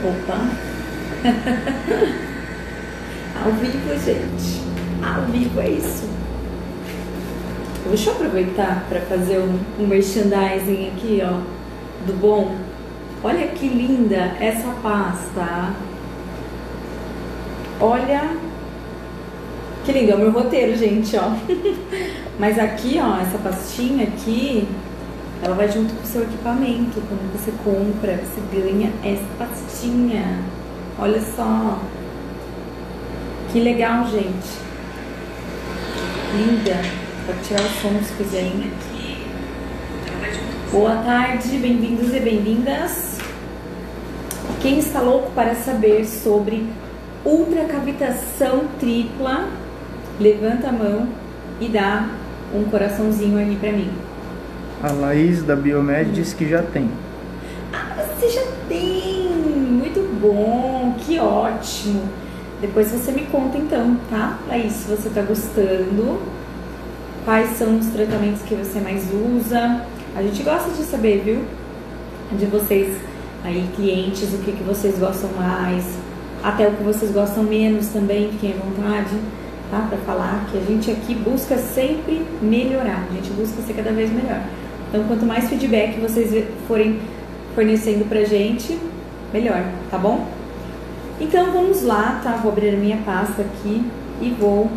Opa! Ao vivo, gente. Ao vivo é isso. Deixa eu aproveitar para fazer um merchandising aqui, ó, do bom. Olha que linda essa pasta. Olha que lindo, é o meu roteiro, gente, ó. Mas aqui, ó, essa pastinha aqui, ela vai junto com o seu equipamento. Quando você compra, você ganha essa pastinha. Olha só. Que legal, gente. Linda. Pode tirar o som se quiser. Boa tarde, bem-vindos e bem-vindas. Quem está louco para saber sobre ultracavitação tripla, levanta a mão e dá um coraçãozinho ali pra mim. A Laís da Biomed disse que já tem. Ah, você já tem! Muito bom, que ótimo! Depois você me conta então, tá, Laís, se você tá gostando, quais são os tratamentos que você mais usa. A gente gosta de saber, viu? De vocês aí, clientes, o que vocês gostam mais, até o que vocês gostam menos também, fiquem à vontade, tá? Pra falar que a gente aqui busca sempre melhorar, a gente busca ser cada vez melhor. Então, quanto mais feedback vocês forem fornecendo pra gente, melhor, tá bom? Então, vamos lá, tá? Vou abrir a minha pasta aqui e vou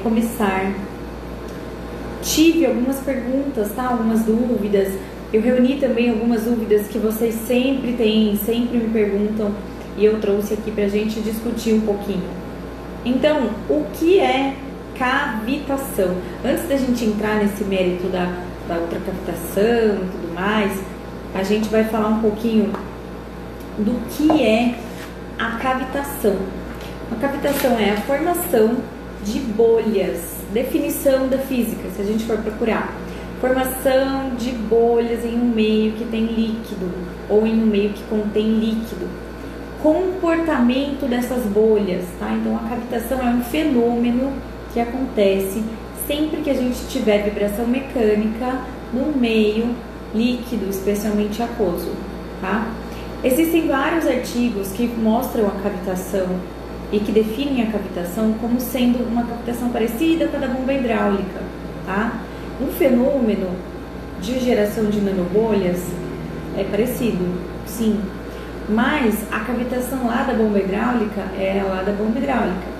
começar. Tive algumas perguntas, tá? Algumas dúvidas. Eu reuni também algumas dúvidas que vocês sempre têm, sempre me perguntam, e eu trouxe aqui pra gente discutir um pouquinho. Então, o que é cavitação? Antes da gente entrar nesse mérito da ultracavitação e tudo mais, a gente vai falar um pouquinho do que é a cavitação. A cavitação é a formação de bolhas. Definição da física, se a gente for procurar. Formação de bolhas em um meio que tem líquido ou em um meio que contém líquido. Comportamento dessas bolhas, tá? Então a cavitação é um fenômeno que acontece sempre que a gente tiver vibração mecânica no meio líquido, especialmente aquoso, tá? Existem vários artigos que mostram a cavitação e que definem a cavitação como sendo uma cavitação parecida com a da bomba hidráulica, tá? Um fenômeno de geração de nanobolhas é parecido, sim, mas a cavitação lá da bomba hidráulica é lá da bomba hidráulica.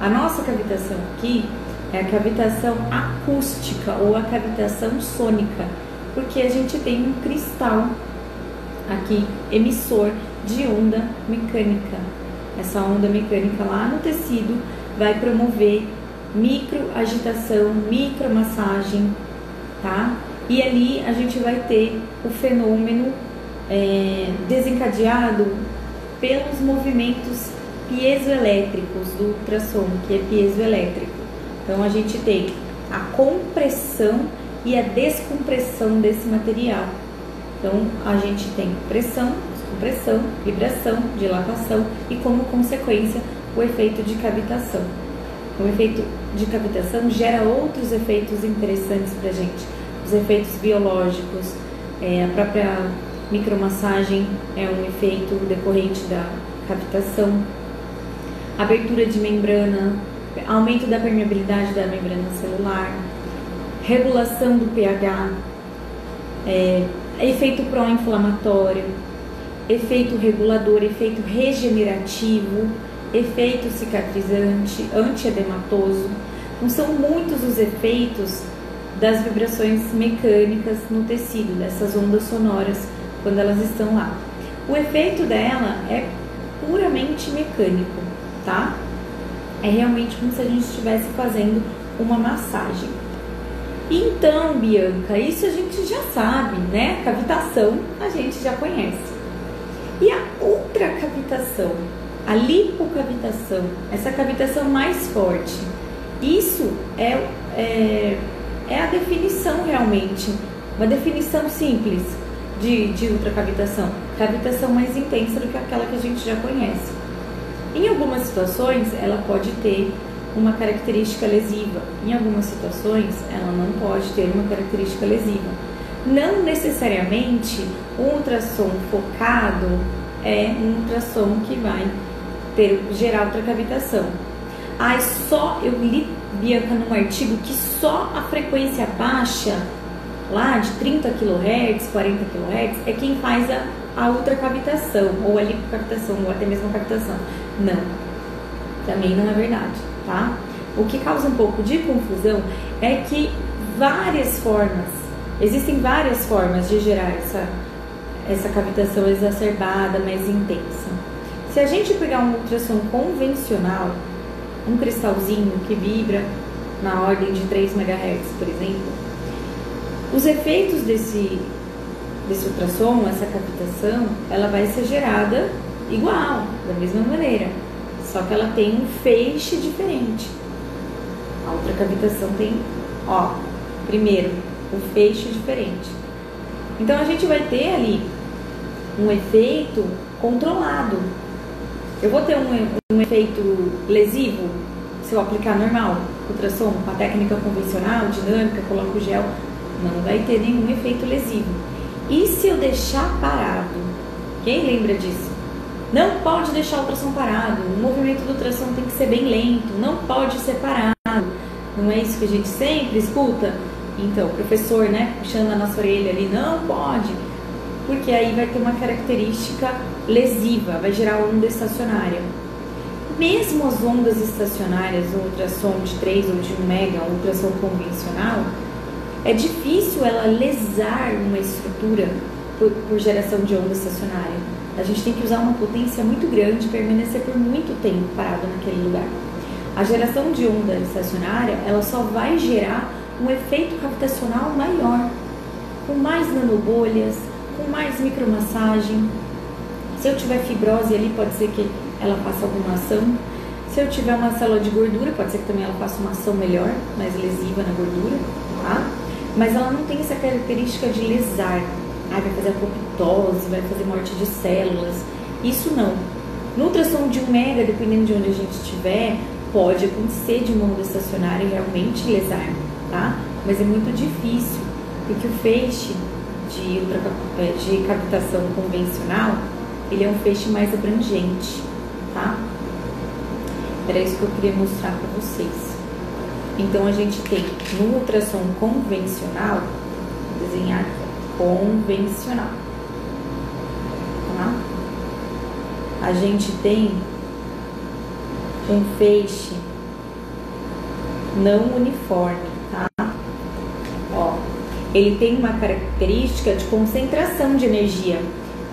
A nossa cavitação aqui é a cavitação acústica ou a cavitação sônica, porque a gente tem um cristal aqui emissor de onda mecânica. Essa onda mecânica lá no tecido vai promover microagitação, micromassagem, tá? E ali a gente vai ter o fenômeno desencadeado pelos movimentos piezoelétricos do ultrassom, que é piezoelétrico. Então a gente tem a compressão e a descompressão desse material. Então a gente tem pressão, compressão, vibração, dilatação e, como consequência, o efeito de cavitação. O efeito de cavitação gera outros efeitos interessantes para a gente. Os efeitos biológicos, a própria micromassagem é um efeito decorrente da cavitação, abertura de membrana, aumento da permeabilidade da membrana celular, regulação do pH, efeito pró-inflamatório, efeito regulador, efeito regenerativo, efeito cicatrizante, antiedematoso. Então, são muitos os efeitos das vibrações mecânicas no tecido, dessas ondas sonoras, quando elas estão lá. O efeito dela é puramente mecânico, tá? É realmente como se a gente estivesse fazendo uma massagem. Então, Bianca, isso a gente já sabe, né? Cavitação a gente já conhece. E a ultracavitação, a lipocavitação, essa cavitação mais forte, isso é a definição realmente, uma definição simples de ultracavitação. Cavitação mais intensa do que aquela que a gente já conhece. Em algumas situações, ela pode ter uma característica lesiva. Em algumas situações, ela não pode ter uma característica lesiva. Não necessariamente um ultrassom focado é um ultrassom que vai gerar ultracavitação. Eu li, Bianca, num artigo que só a frequência baixa, lá de 30 kHz, 40 kHz, é quem faz a ultracavitação, ou a lipocavitação, ou até mesmo a cavitação. Não, também não é verdade, tá? O que causa um pouco de confusão é que existem várias formas de gerar essa cavitação exacerbada, mais intensa. Se a gente pegar um ultrassom convencional, um cristalzinho que vibra na ordem de 3 MHz, por exemplo, os efeitos desse ultrassom, essa cavitação, ela vai ser gerada igual, da mesma maneira, só que ela tem um feixe diferente. A ultracavitação tem, primeiro, um feixe diferente. Então a gente vai ter ali um efeito controlado. Eu vou ter um efeito lesivo se eu aplicar normal, ultrassom, com a técnica convencional, dinâmica, coloco o gel, não vai ter nenhum efeito lesivo. E se eu deixar parado? Quem lembra disso? Não pode deixar o ultrassom parado, o movimento do ultrassom tem que ser bem lento, não pode ser parado. Não é isso que a gente sempre escuta? Então, o professor, puxando a nossa orelha ali, não pode, porque aí vai ter uma característica lesiva, vai gerar onda estacionária. Mesmo as ondas estacionárias, o ultrassom de 3 ou de 1 mega, o ultrassom convencional, é difícil ela lesar uma estrutura por geração de onda estacionária. A gente tem que usar uma potência muito grande e permanecer por muito tempo parado naquele lugar. A geração de onda estacionária, ela só vai gerar um efeito cavitacional maior, com mais nanobolhas, com mais micromassagem. Se eu tiver fibrose ali, pode ser que ela faça alguma ação. Se eu tiver uma célula de gordura, pode ser que também ela faça uma ação melhor, mais lesiva na gordura, tá? Mas ela não tem essa característica de lesar. Vai fazer apoptose, vai fazer morte de células. Isso não. No ultrassom de 1 mega, dependendo de onde a gente estiver, pode acontecer de uma onda estacionária realmente lesar, tá? Mas é muito difícil, porque o feixe de cavitação convencional, ele é um feixe mais abrangente, tá? Era isso que eu queria mostrar para vocês. Então, a gente tem no ultrassom convencional, vou desenhar aqui, convencional, tá? A gente tem um feixe não uniforme, tá? Ele tem uma característica de concentração de energia,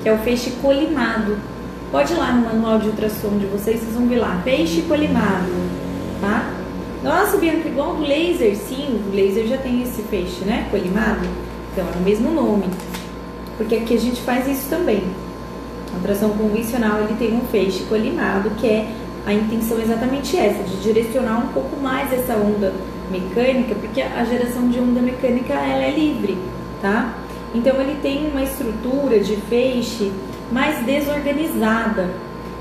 que é o feixe colimado. Pode ir lá no manual de ultrassom de vocês vão ver lá, feixe colimado, tá? Nossa, Bianca, igual do laser. Sim, o laser já tem esse feixe, colimado. Então, é o mesmo nome, porque aqui a gente faz isso também. A ultrassom convencional, ele tem um feixe colimado, que é a intenção exatamente essa, de direcionar um pouco mais essa onda mecânica, porque a geração de onda mecânica, ela é livre, tá? Então, ele tem uma estrutura de feixe mais desorganizada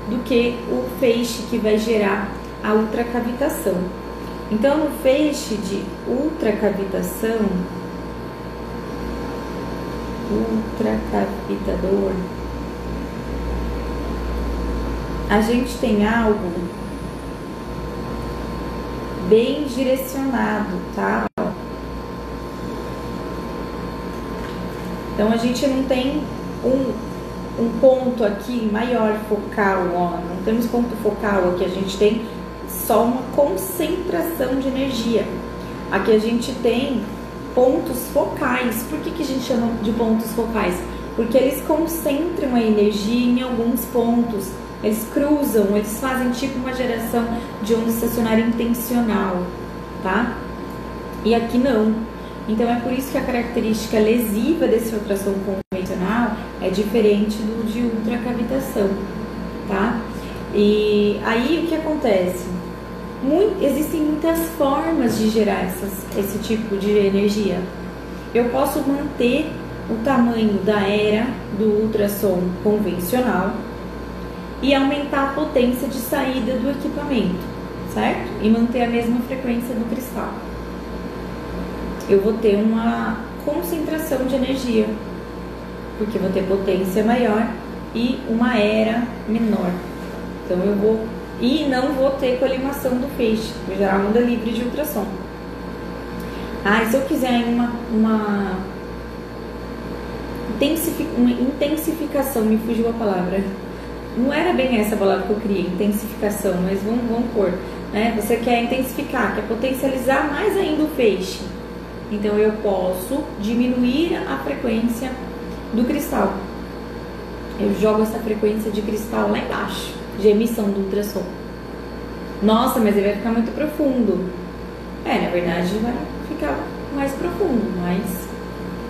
do que o feixe que vai gerar a ultracavitação. Então, no feixe de ultracavitador, a gente tem algo bem direcionado, tá? Então, a gente não tem um ponto aqui maior focal, não temos ponto focal aqui, a gente tem só uma concentração de energia. Aqui a gente tem pontos focais. Por que a gente chama de pontos focais? Porque eles concentram a energia em alguns pontos, eles cruzam, eles fazem tipo uma geração de onda estacionária intencional, tá? E aqui não. Então é por isso que a característica lesiva desse ultrassom convencional é diferente do de ultracavitação, tá? E aí o que acontece? Existem muitas formas de gerar esse tipo de energia. Eu posso manter o tamanho da era do ultrassom convencional e aumentar a potência de saída do equipamento, certo? E manter a mesma frequência do cristal. Eu vou ter uma concentração de energia, porque vou ter potência maior e uma era menor. Então eu vou... E não vou ter colimação do feixe, vou gerar onda livre de ultrassom. Ah, e se eu quiser uma intensificação, me fugiu a palavra. Não era bem essa a palavra que eu criei, intensificação, mas vamos pôr, né? Você quer intensificar, quer potencializar mais ainda o feixe. Então eu posso diminuir a frequência do cristal. Eu jogo essa frequência de cristal lá embaixo, de emissão do ultrassom. Nossa, mas ele vai ficar muito profundo. Na verdade vai ficar mais profundo, mas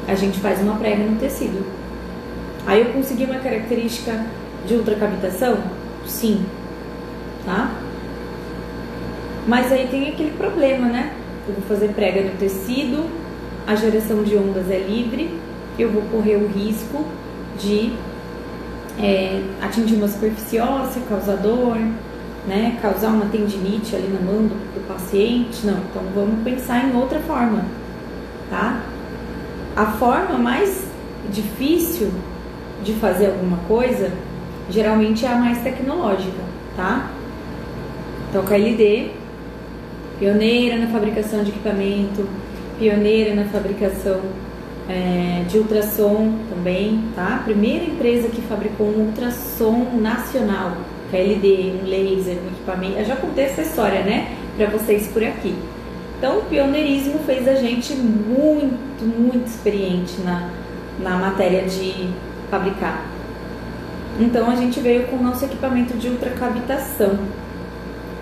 a gente faz uma prega no tecido. Aí eu consegui uma característica de ultracavitação? Sim, tá? Mas aí tem aquele problema, né? Eu vou fazer prega no tecido, a geração de ondas é livre, eu vou correr o risco de atingir uma superfície óssea, causar dor, né? Causar uma tendinite ali na mão do paciente. Não, então vamos pensar em outra forma, tá? A forma mais difícil de fazer alguma coisa geralmente é a mais tecnológica, tá? Então, KLD, pioneira na fabricação de equipamento, pioneira na fabricação de ultrassom também, tá? Primeira empresa que fabricou um ultrassom nacional, KLD, um laser, um equipamento. Eu já contei essa história, né, para vocês por aqui. Então, o pioneirismo fez a gente muito experiente na matéria de fabricar. Então, a gente veio com o nosso equipamento de ultracavitação.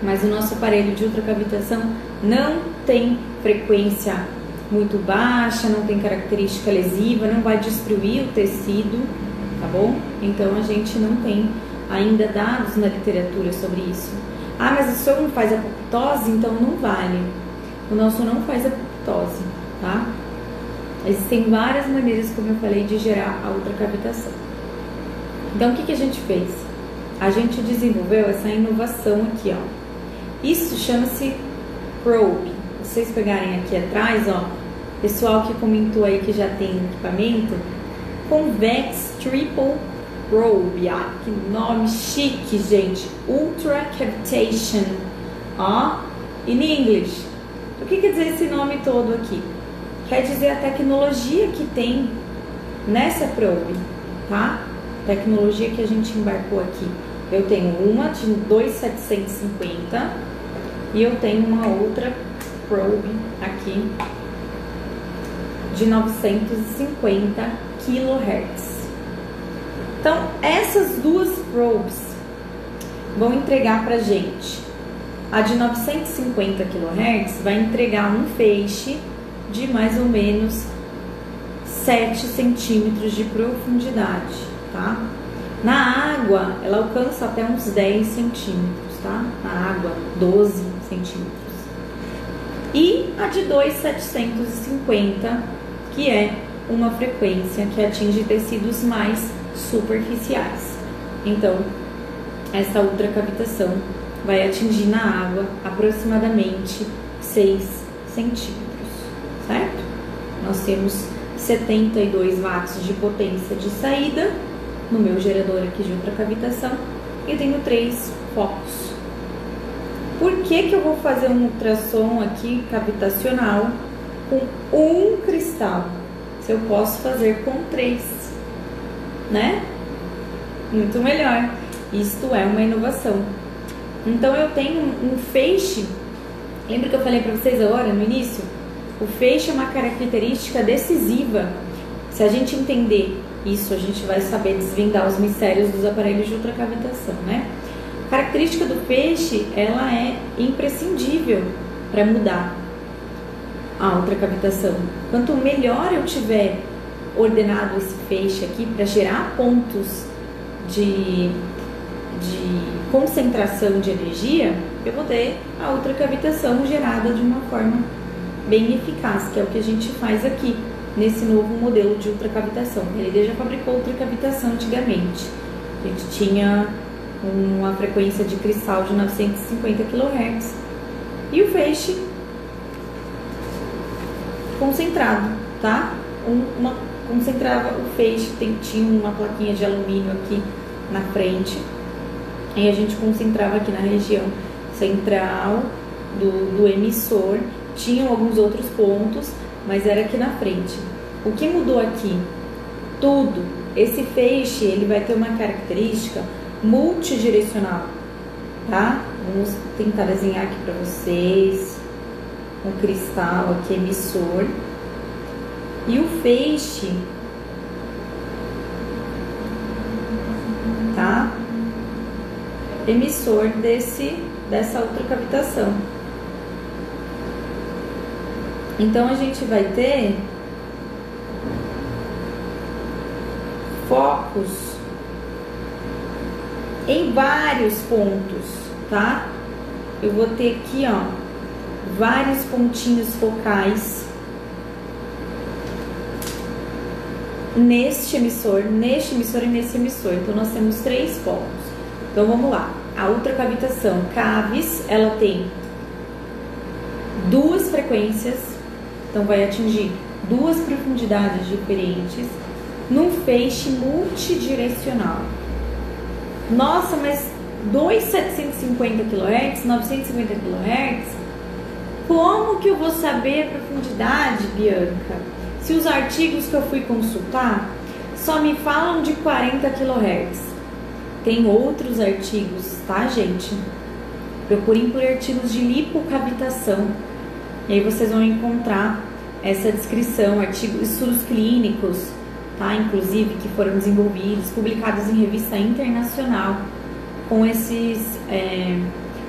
Mas o nosso aparelho de ultracavitação não tem frequência muito baixa, não tem característica lesiva, não vai destruir o tecido, tá bom? Então, a gente não tem ainda dados na literatura sobre isso. Ah, mas o senhor não faz apoptose, então não vale. O nosso não faz apoptose, tá? Existem várias maneiras, como eu falei, de gerar a ultracavitação. Então, o que a gente fez? A gente desenvolveu essa inovação aqui, ó. Isso chama-se probe. Vocês pegarem aqui atrás, ó, pessoal que comentou aí que já tem equipamento, Convex Triple Probe. Ah, que nome chique, gente. Ultra Cavitation. Ó, in English. O que quer dizer esse nome todo aqui? Quer dizer a tecnologia que tem nessa probe, tá? Tecnologia que a gente embarcou aqui. Eu tenho uma de 2.750 e eu tenho uma outra probe aqui de 950 kHz. Então, essas duas probes vão entregar pra gente. A de 950 kHz vai entregar um feixe de mais ou menos 7 centímetros de profundidade, tá? Na água, ela alcança até uns 10 centímetros, tá? Na água, 12 centímetros. E a de 2.750, que é uma frequência que atinge tecidos mais superficiais. Então, essa ultracavitação vai atingir na água aproximadamente 6 centímetros, certo? Nós temos 72 watts de potência de saída no meu gerador aqui de ultracavitação e tenho 3 focos. Por que eu vou fazer um ultrassom aqui cavitacional com um cristal, se eu posso fazer com 3, né? Muito melhor. Isto é uma inovação. Então eu tenho um feixe. Lembra que eu falei para vocês agora no início? O feixe é uma característica decisiva. Se a gente entender isso, a gente vai saber desvendar os mistérios dos aparelhos de ultracavitação, né? A característica do feixe, ela é imprescindível para mudar a ultracavitação. Quanto melhor eu tiver ordenado esse feixe aqui para gerar pontos de concentração de energia, eu vou ter a ultracavitação gerada de uma forma bem eficaz, que é o que a gente faz aqui nesse novo modelo de ultracavitação. Ele já fabricou ultracavitação antigamente. A gente tinha uma frequência de cristal de 950 kHz e o feixe concentrado, tá? Concentrava o feixe, tinha uma plaquinha de alumínio aqui na frente, e a gente concentrava aqui na região central do emissor. Tinham alguns outros pontos, mas era aqui na frente. O que mudou aqui? Tudo. Esse feixe, ele vai ter uma característica multidirecional, tá? Vamos tentar desenhar aqui para vocês um cristal aqui emissor. E o feixe, tá? Emissor dessa ultracavitação. Então a gente vai ter focos em vários pontos, tá? Eu vou ter aqui, ó, vários pontinhos focais neste emissor e nesse emissor. Então nós temos 3 focos. Então vamos lá. A ultracavitação caves, ela tem 2 frequências, então vai atingir 2 profundidades diferentes num feixe multidirecional. Nossa, mas 2.750 kHz, 950 kHz, como que eu vou saber a profundidade, Bianca? Se os artigos que eu fui consultar só me falam de 40 kHz. Tem outros artigos, tá, gente? Procurem por artigos de lipocavitação. E aí vocês vão encontrar essa descrição, artigos, estudos clínicos, tá? Inclusive que foram desenvolvidos, publicados em revista internacional, com esses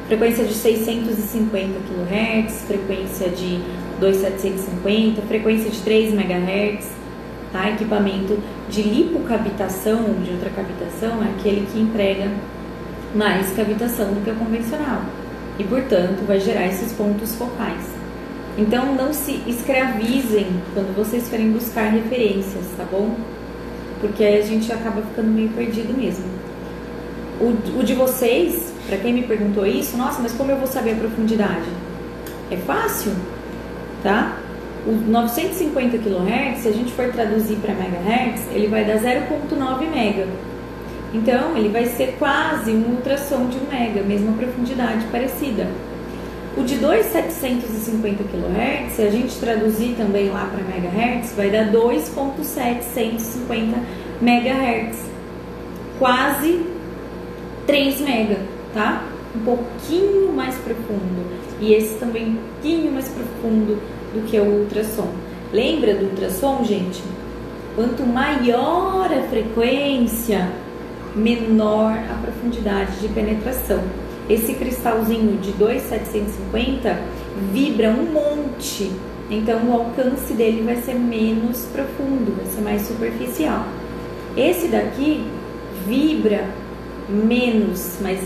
frequência de 650 kHz, frequência de 2.750, frequência de 3 MHz, tá? Equipamento de lipocavitação, de ultracavitação, é aquele que entrega mais cavitação do que o convencional e, portanto, vai gerar esses pontos focais. Então, não se escravizem quando vocês forem buscar referências, tá bom? Porque aí a gente acaba ficando meio perdido mesmo. O de vocês, para quem me perguntou isso, nossa, mas como eu vou saber a profundidade? É fácil, tá? O 950 kHz, se a gente for traduzir para megahertz, ele vai dar 0,9 mega. Então, ele vai ser quase um ultrassom de 1 mega, mesma profundidade, parecida. O de 2.750 kHz, se a gente traduzir também lá para megahertz, vai dar 2.750 MHz, quase 3 mega, tá? Um pouquinho mais profundo. E esse também um pouquinho mais profundo do que o ultrassom. Lembra do ultrassom, gente? Quanto maior a frequência, menor a profundidade de penetração. Esse cristalzinho de 2.750 vibra um monte, então o alcance dele vai ser menos profundo, vai ser mais superficial. Esse daqui vibra menos, mas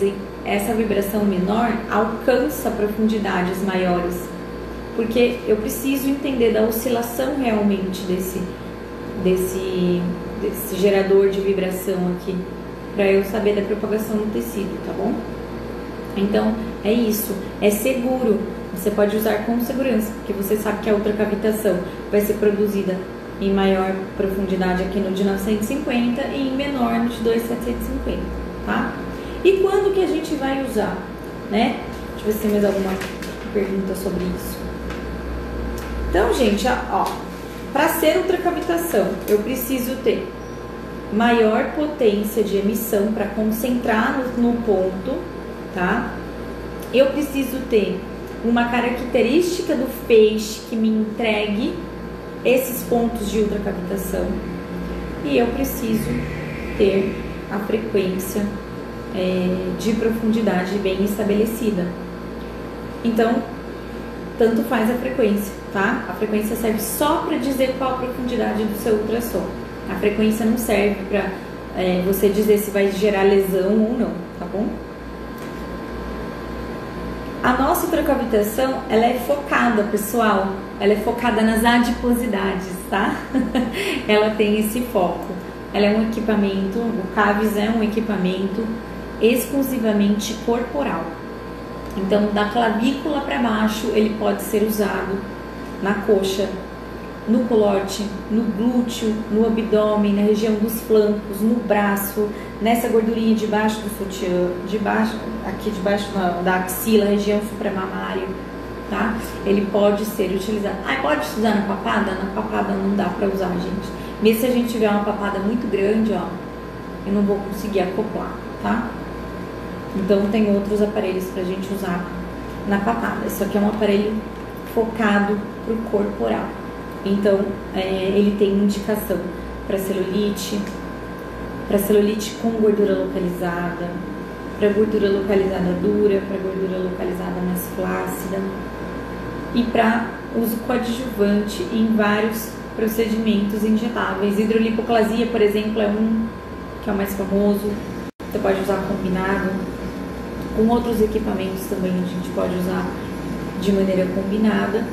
essa vibração menor alcança profundidades maiores, porque eu preciso entender da oscilação realmente desse gerador de vibração aqui, para eu saber da propagação no tecido, tá bom? Então, é isso, é seguro, você pode usar com segurança, porque você sabe que a ultracavitação vai ser produzida em maior profundidade aqui no de 950 e em menor no de 2.750, tá? E quando que a gente vai usar, né? Deixa eu ver se tem mais alguma pergunta sobre isso. Então, gente, ó, para ser ultracavitação, eu preciso ter maior potência de emissão para concentrar no ponto, tá? Eu preciso ter uma característica do feixe que me entregue esses pontos de ultracavitação e eu preciso ter a frequência de profundidade bem estabelecida. Então, tanto faz a frequência, tá? A frequência serve só para dizer qual a profundidade do seu ultrassom. A frequência não serve para você dizer se vai gerar lesão ou não, tá bom? A nossa ultracavitação, ela é focada, pessoal. Ela é focada nas adiposidades, tá? Ela tem esse foco. Ela é um equipamento, o CAVES é um equipamento exclusivamente corporal. Então, da clavícula para baixo, ele pode ser usado na coxa no colote, no glúteo, no abdômen, na região dos flancos, no braço, nessa gordurinha debaixo do sutiã, aqui debaixo da axila, região supramamária, tá? Ele pode ser utilizado. Pode usar na papada? Na papada não dá pra usar, gente. Mesmo se a gente tiver uma papada muito grande, ó, eu não vou conseguir acoplar, tá? Então tem outros aparelhos pra gente usar na papada. Isso aqui é um aparelho focado pro corporal. Então, ele tem indicação para celulite com gordura localizada, para gordura localizada dura, para gordura localizada mais flácida e para uso coadjuvante em vários procedimentos injetáveis. Hidrolipoplasia, por exemplo, é um que é o mais famoso. Você pode usar combinado. Com outros equipamentos também a gente pode usar de maneira combinada.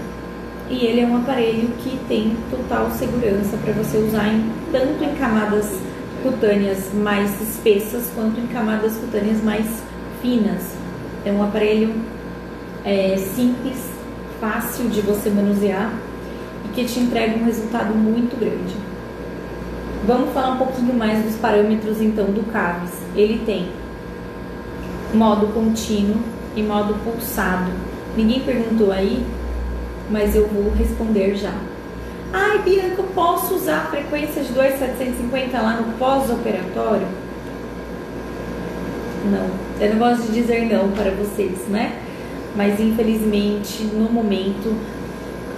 E ele é um aparelho que tem total segurança para você usar tanto em camadas cutâneas mais espessas quanto em camadas cutâneas mais finas. É um aparelho simples, fácil de você manusear e que te entrega um resultado muito grande. Vamos falar um pouquinho mais dos parâmetros então do CAVES. Ele tem modo contínuo e modo pulsado. Ninguém perguntou aí, mas eu vou responder já. Bianca, eu posso usar a frequência de 2,750 lá no pós-operatório? Não, eu não gosto de dizer não para vocês, né? Mas infelizmente, no momento,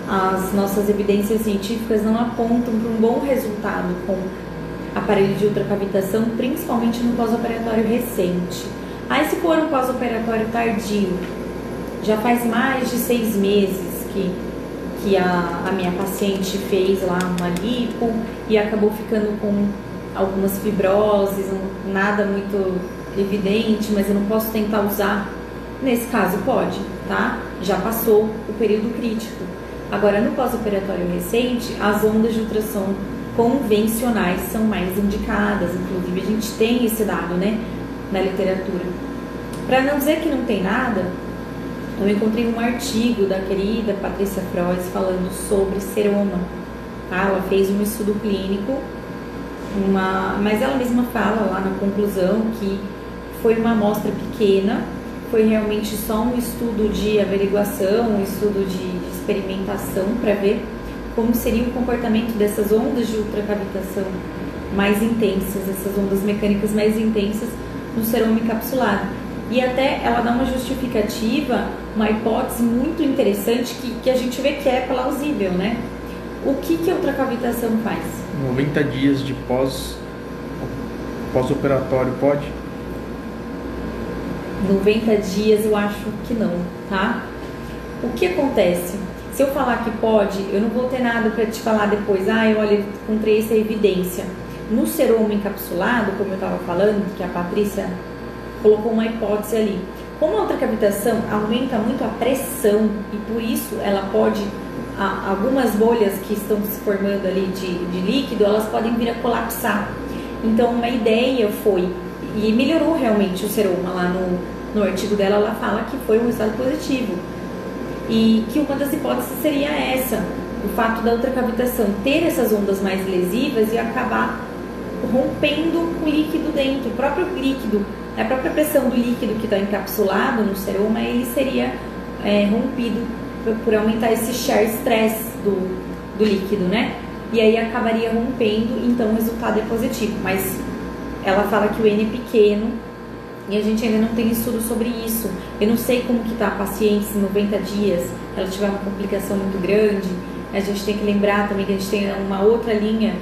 as nossas evidências científicas não apontam para um bom resultado com aparelho de ultracavitação, principalmente no pós-operatório recente. Se for um pós-operatório tardio, já faz mais de 6 meses que a minha paciente fez lá uma lipo e acabou ficando com algumas fibroses, nada muito evidente, mas eu não posso tentar usar. Nesse caso pode, tá? Já passou o período crítico. Agora no pós-operatório recente, as ondas de ultrassom convencionais são mais indicadas, inclusive a gente tem esse dado, né, na literatura. Para não dizer que não tem nada, eu encontrei um artigo da querida Patrícia Frois falando sobre seroma. Ela fez um estudo clínico, mas ela mesma fala lá na conclusão que foi uma amostra pequena, foi realmente só um estudo de averiguação, um estudo de experimentação para ver como seria o comportamento dessas ondas de ultracavitação mais intensas, essas ondas mecânicas mais intensas no seroma encapsulado. E até ela dá uma justificativa, uma hipótese muito interessante que a gente vê que é plausível, né? O que a ultracavitação faz? 90 dias de pós-operatório pode? 90 dias eu acho que não, tá? O que acontece? Se eu falar que pode, eu não vou ter nada para te falar depois. Olha, eu encontrei essa evidência. No seroma encapsulado, como eu estava falando, que a Patrícia colocou uma hipótese ali. Como a ultracavitação aumenta muito a pressão e por isso ela pode, algumas bolhas que estão se formando ali de líquido, elas podem vir a colapsar. Então uma ideia foi, e melhorou realmente o seroma lá no artigo dela, ela fala que foi um resultado positivo. E que uma das hipóteses seria essa, o fato da ultracavitação ter essas ondas mais lesivas e acabar rompendo o líquido dentro, o próprio líquido. A própria pressão do líquido que está encapsulado no seroma, ele seria rompido por aumentar esse shear stress do líquido, né? E aí acabaria rompendo, então o resultado é positivo. Mas ela fala que o N é pequeno e a gente ainda não tem estudo sobre isso. Eu não sei como que está a paciente em 90 dias, ela tiver uma complicação muito grande. A gente tem que lembrar também que a gente tem uma outra linha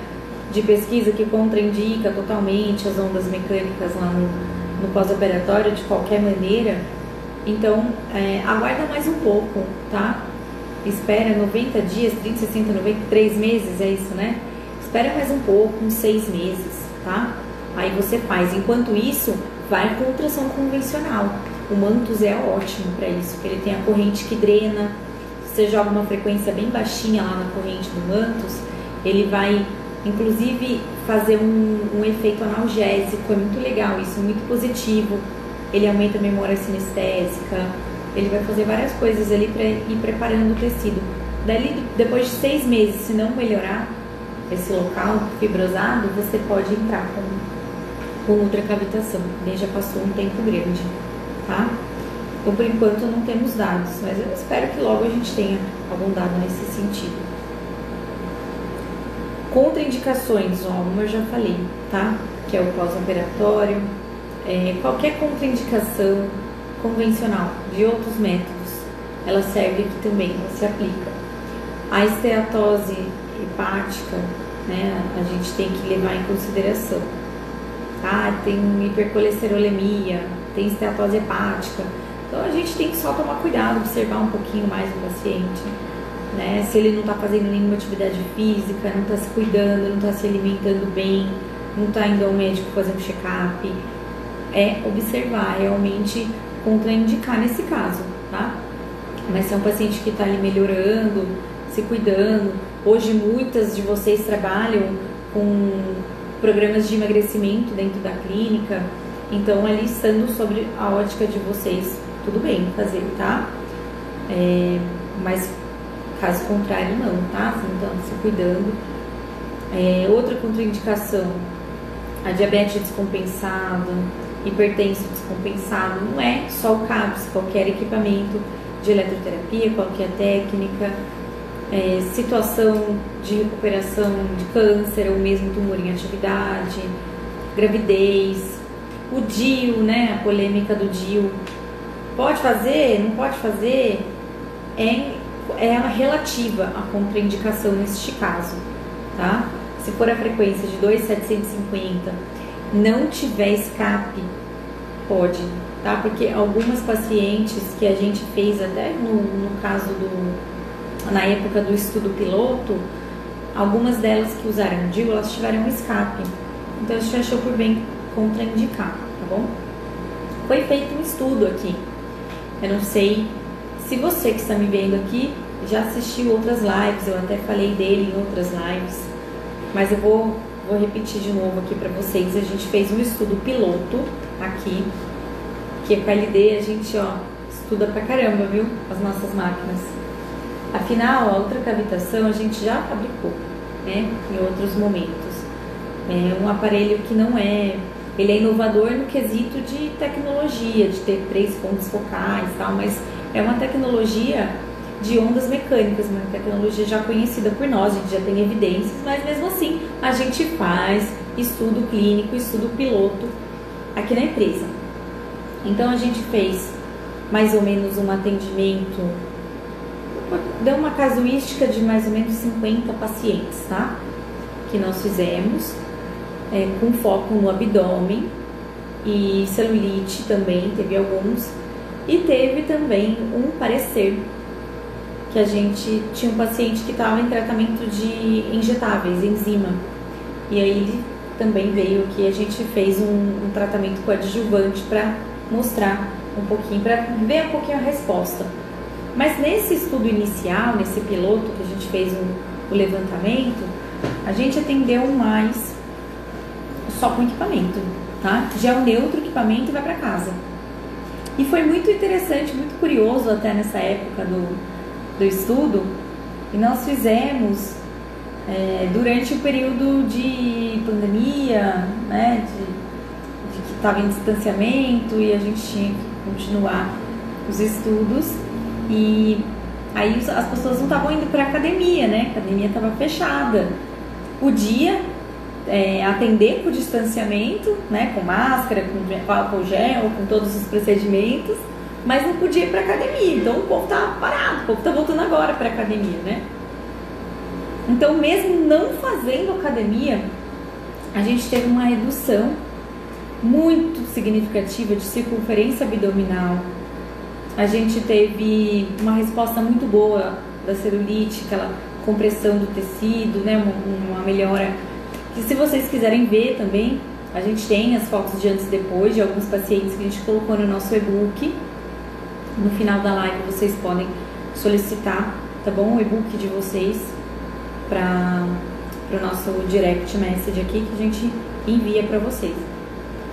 de pesquisa que contraindica totalmente as ondas mecânicas lá no pós-operatório de qualquer maneira. Então, aguarda mais um pouco, tá? Espera 90 dias, 30, 60, 90, 3 meses, é isso, né? Espera mais um pouco, uns 6 meses, tá? Aí você faz. Enquanto isso, vai com ultrassom convencional. O Mantus é ótimo para isso, porque ele tem a corrente que drena. Você joga uma frequência bem baixinha lá na corrente do Mantus, ele vai inclusive fazer um efeito analgésico. É muito legal isso, muito positivo. Ele aumenta a memória sinestésica, ele vai fazer várias coisas ali para ir preparando o tecido. Dali depois de 6 meses, se não melhorar esse local fibrosado, você pode entrar com ultracavitação. Daí já passou um tempo grande, tá? Então, por enquanto, não temos dados, mas eu espero que logo a gente tenha algum dado nesse sentido. Contraindicações, ó, como eu já falei, tá? Que é o pós-operatório, qualquer contraindicação convencional de outros métodos, ela serve aqui também, ela se aplica. A esteatose hepática, né, a gente tem que levar em consideração. Ah, tem hipercolesterolemia, tem esteatose hepática, então a gente tem que só tomar cuidado, observar um pouquinho mais o paciente, né? Se ele não está fazendo nenhuma atividade física, não está se cuidando, não está se alimentando bem, não está indo ao médico fazer um check-up, observar, realmente contraindicar nesse caso, tá? Mas se é um paciente que está ali melhorando, se cuidando, hoje muitas de vocês trabalham com programas de emagrecimento dentro da clínica, então ali estando sobre a ótica de vocês, tudo bem fazer, tá? Mas caso contrário não, tá? Então se cuidando. Outra contraindicação, a diabetes descompensada, hipertenso descompensado, não é só o CABS, qualquer equipamento de eletroterapia, qualquer técnica, situação de recuperação de câncer ou mesmo tumor em atividade, gravidez, o DIU, né, a polêmica do DIU, pode fazer, não pode fazer, é relativa à contraindicação neste caso, tá? Se for a frequência de 2,750, não tiver escape, pode, tá? Porque algumas pacientes que a gente fez até no caso na época do estudo piloto, algumas delas que usaram DIU, elas tiveram um escape. Então a gente achou por bem contraindicar, tá bom? Foi feito um estudo aqui. Eu não sei se você que está me vendo aqui já assistiu outras lives, eu até falei dele em outras lives, mas eu vou repetir de novo aqui para vocês. A gente fez um estudo piloto aqui, que a KLD a gente estuda pra caramba, viu? As nossas máquinas. Afinal, a ultracavitação a gente já fabricou, né? Em outros momentos. É um aparelho que não ele é inovador no quesito de tecnologia, de ter 3 pontos focais e tal, mas é uma tecnologia de ondas mecânicas, uma tecnologia já conhecida por nós, a gente já tem evidências, mas mesmo assim a gente faz estudo clínico, estudo piloto aqui na empresa. Então a gente fez mais ou menos um atendimento, deu uma casuística de mais ou menos 50 pacientes, tá? Que nós fizemos, com foco no abdômen e celulite também, teve alguns, e teve também um parecer, que a gente tinha um paciente que estava em tratamento de injetáveis, enzima, e aí ele também veio que a gente fez um tratamento coadjuvante para mostrar um pouquinho, para ver um pouquinho a resposta. Mas nesse estudo inicial, nesse piloto que a gente fez o levantamento, a gente atendeu mais só com equipamento, tá? Já o neutro equipamento e vai para casa. E foi muito interessante, muito curioso até nessa época do estudo, e nós fizemos durante o período de pandemia, né, de que estava em distanciamento e a gente tinha que continuar os estudos, e aí as pessoas não estavam indo para academia, né, a academia estava fechada, podia atender com distanciamento, né, com máscara, com álcool gel, com todos os procedimentos, mas não podia ir para academia, então o povo tá parado, o povo tá voltando agora para academia, né? Então, mesmo não fazendo academia, a gente teve uma redução muito significativa de circunferência abdominal. A gente teve uma resposta muito boa da celulite, aquela compressão do tecido, né? Uma melhora. Que se vocês quiserem ver também, a gente tem as fotos de antes e depois de alguns pacientes que a gente colocou no nosso e-book. No final da live vocês podem solicitar, tá bom? O e-book de vocês para o nosso direct message aqui, que a gente envia para vocês.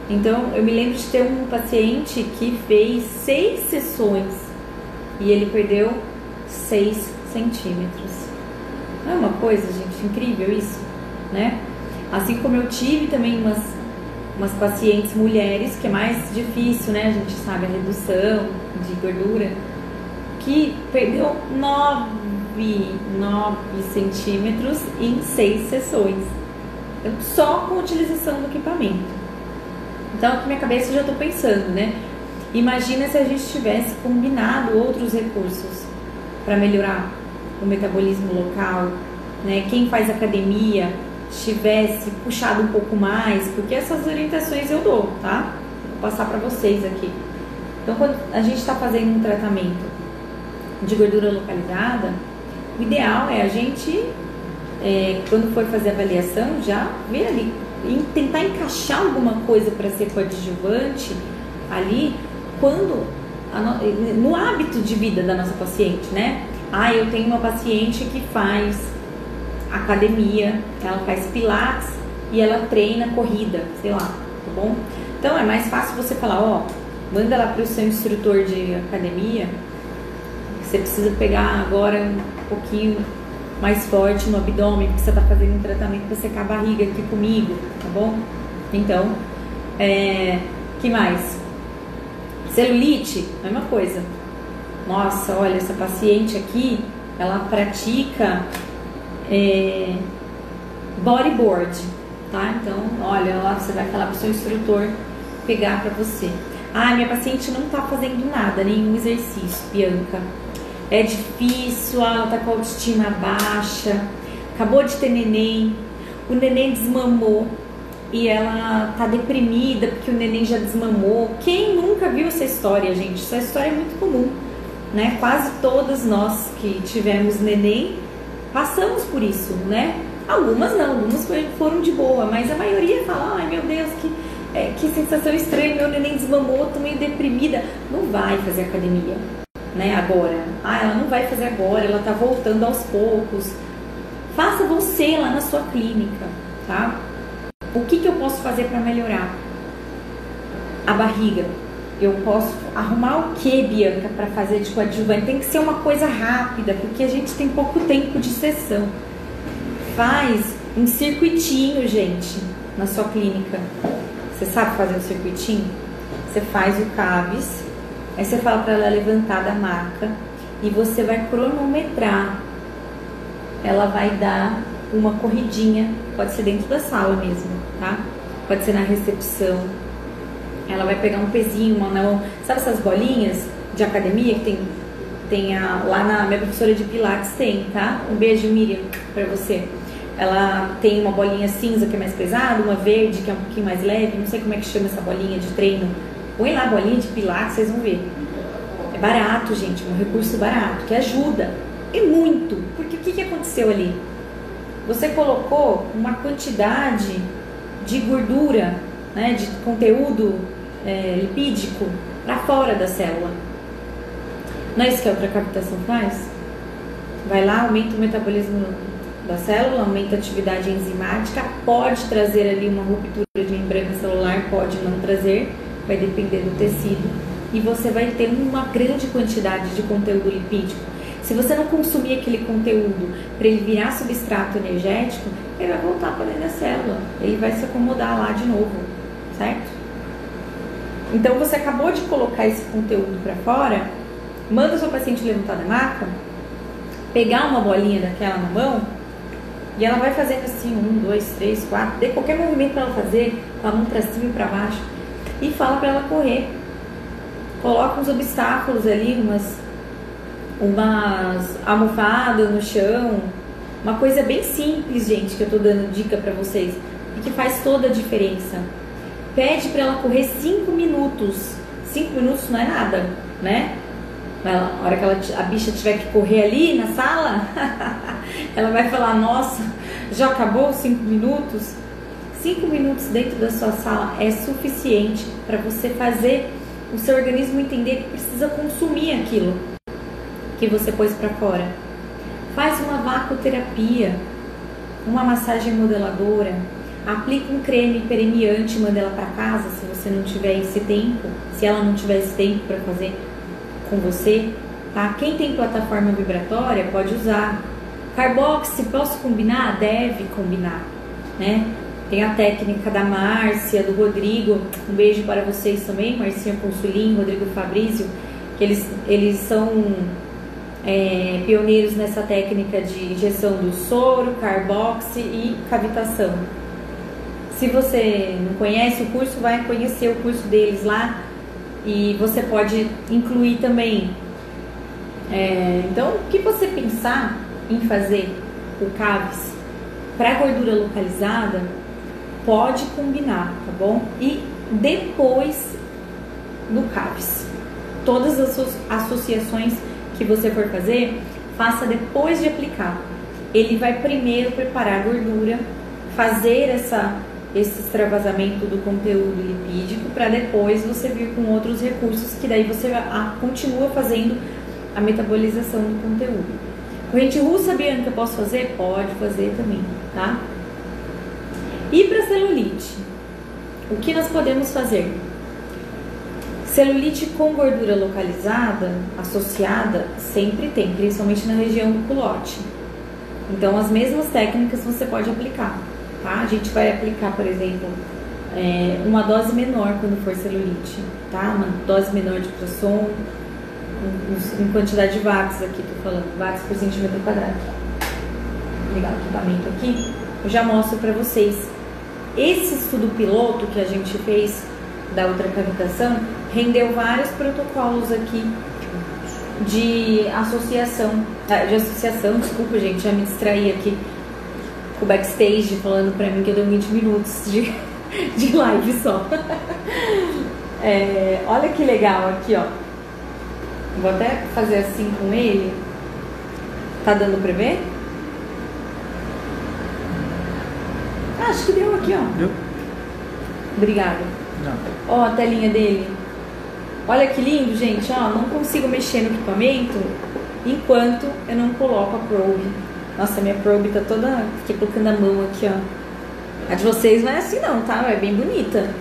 Então, eu me lembro de ter um paciente que fez 6 sessões e ele perdeu 6 centímetros. Não é uma coisa, gente, incrível isso, né? Assim como eu tive também umas pacientes mulheres, que é mais difícil, né? A gente sabe, a redução de gordura, que perdeu 9 centímetros em 6 sessões. Então, só com a utilização do equipamento. Então, aqui na minha cabeça eu já estou pensando, né? Imagina se a gente tivesse combinado outros recursos para melhorar o metabolismo local, né? Quem faz academia tivesse puxado um pouco mais, porque essas orientações eu dou, tá? Vou passar para vocês aqui. Então, quando a gente está fazendo um tratamento de gordura localizada, o ideal é a gente, quando for fazer a avaliação, já ver ali, tentar encaixar alguma coisa para ser coadjuvante ali, no hábito de vida da nossa paciente, né? Eu tenho uma paciente que faz academia, ela faz pilates e ela treina corrida, sei lá, tá bom? Então é mais fácil você falar, manda ela para o seu instrutor de academia, você precisa pegar agora um pouquinho mais forte no abdômen, porque você está fazendo um tratamento para secar a barriga aqui comigo, tá bom? Então, que mais? Celulite, mesma coisa. Nossa, olha, essa paciente aqui, ela pratica bodyboard, tá? Então, olha lá, você vai falar para o seu instrutor pegar para você. Minha paciente não tá fazendo nada, nenhum exercício, Bianca. É difícil, ela tá com a autoestima baixa, acabou de ter neném, o neném desmamou e ela tá deprimida porque o neném já desmamou. Quem nunca viu essa história, gente? Essa história é muito comum, né? Quase todas nós que tivemos neném passamos por isso, né? Algumas não, algumas foram de boa, mas a maioria fala, ai meu Deus, que sensação estranha, meu neném desmamou, tô meio deprimida. Não vai fazer academia, né, agora. Ela não vai fazer agora, ela tá voltando aos poucos. Faça você lá na sua clínica, tá? O que eu posso fazer para melhorar? A barriga. Eu posso arrumar o que, Bianca, para fazer de coadjuvante? Tem que ser uma coisa rápida, porque a gente tem pouco tempo de sessão. Faz um circuitinho, gente, na sua clínica. Você sabe fazer um circuitinho? Você faz o CABS, aí você fala para ela levantar da maca e você vai cronometrar. Ela vai dar uma corridinha, pode ser dentro da sala mesmo, tá? Pode ser na recepção. Ela vai pegar um pezinho, sabe essas bolinhas de academia que tem lá na minha professora de pilates tem, tá? Um beijo, Miriam, pra você. Ela tem uma bolinha cinza que é mais pesada, uma verde que é um pouquinho mais leve, não sei como é que chama essa bolinha de treino. Põe lá a bolinha de pilates, vocês vão ver. É barato, gente, um recurso barato, que ajuda. E muito, porque o que aconteceu ali? Você colocou uma quantidade de gordura, né, de conteúdo lipídico para fora da célula. Não é isso que a ultracavitação faz? Vai lá, aumenta o metabolismo da célula, aumenta a atividade enzimática, pode trazer ali uma ruptura de membrana celular, pode não trazer, vai depender do tecido, e você vai ter uma grande quantidade de conteúdo lipídico. Se você não consumir aquele conteúdo para ele virar substrato energético, ele vai voltar para dentro da célula, ele vai se acomodar lá de novo, certo? Então você acabou de colocar esse conteúdo para fora, manda o seu paciente levantar da maca, pegar uma bolinha daquela na mão, e ela vai fazendo assim, 1, 2, 3, 4, dê qualquer movimento para ela fazer, com a mão para cima e para baixo, e fala para ela correr. Coloca uns obstáculos ali, umas almofadas no chão, uma coisa bem simples, gente, que eu tô dando dica para vocês, e que faz toda a diferença. Pede para ela correr 5 minutos. 5 minutos não é nada, né? A hora que a bicha tiver que correr ali na sala, ela vai falar, nossa, já acabou os 5 minutos? 5 minutos dentro da sua sala é suficiente para você fazer o seu organismo entender que precisa consumir aquilo que você pôs para fora. Faz uma vacoterapia, uma massagem modeladora, aplica um creme permeante e manda ela para casa se você não tiver esse tempo, se ela não tiver esse tempo para fazer com você, tá? Quem tem plataforma vibratória pode usar. Carboxy, posso combinar? Deve combinar, né? Tem a técnica da Márcia, do Rodrigo, um beijo para vocês também, Marcinha Consulim, Rodrigo Fabrício, que eles são pioneiros nessa técnica de injeção do soro, carboxy e cavitação. Se você não conhece o curso, vai conhecer o curso deles lá e você pode incluir também. Então, o que você pensar em fazer o CAVS para gordura localizada, pode combinar, tá bom? E depois do CAVS, todas as associações que você for fazer, faça depois de aplicar. Ele vai primeiro preparar a gordura, fazer esse extravasamento do conteúdo lipídico, para depois você vir com outros recursos, que daí você continua fazendo a metabolização do conteúdo. Corrente russa, Bianca, posso fazer? Pode fazer também, tá? E para celulite, o que nós podemos fazer? Celulite com gordura localizada, associada, sempre tem, principalmente na região do culote. Então, as mesmas técnicas você pode aplicar, tá? A gente vai aplicar, por exemplo, uma dose menor quando for celulite, tá? Uma dose menor de ultrassom, em quantidade de watts aqui, tô falando, watts por centímetro quadrado. Vou ligar o equipamento aqui, eu já mostro pra vocês. Esse estudo piloto que a gente fez da ultracavitação rendeu vários protocolos aqui de associação, desculpa gente, já me distraí aqui com o backstage falando pra mim que eu dei 20 minutos de live só. Olha que legal aqui, ó. Vou até fazer assim com ele. Tá dando pra ver? Acho que deu aqui, ó. Deu? Obrigada. Não. Ó, a telinha dele. Olha que lindo, gente. Ó, não consigo mexer no equipamento enquanto eu não coloco a probe. Nossa, minha probe tá toda... Fiquei colocando a mão aqui, ó. A de vocês não é assim não, tá? É bem bonita.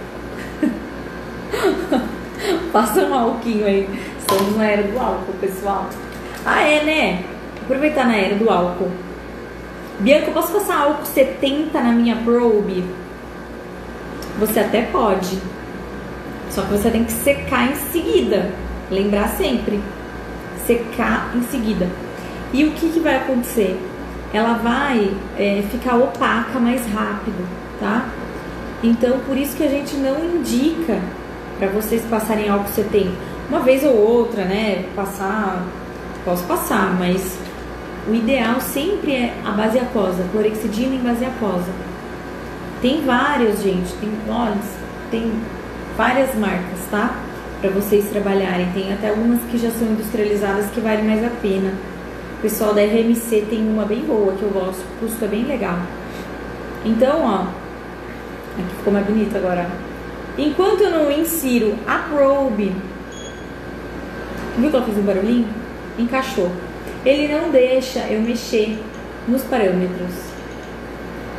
Passa um álcool aí. Estamos na era do álcool, pessoal. Ah, né? Aproveitar na era do álcool. Bianca, eu posso passar álcool 70 na minha probe? Você até pode. Só que você tem que secar em seguida. Lembrar sempre. Secar em seguida. E o que vai acontecer? Ela vai ficar opaca mais rápido, tá? Então, por isso que a gente não indica para vocês passarem álcool 70. Uma vez ou outra, né? Posso passar, mas o ideal sempre é a base aquosa, clorexidina em base aquosa. Tem várias, gente, tem várias marcas, tá? Para vocês trabalharem. Tem até algumas que já são industrializadas que valem mais a pena. O pessoal da RMC tem uma bem boa que eu gosto, o custo é bem legal. Então, ó, aqui ficou mais bonito agora. Enquanto eu não insiro a probe, viu que ela fez um barulhinho? Encaixou. Ele não deixa eu mexer nos parâmetros.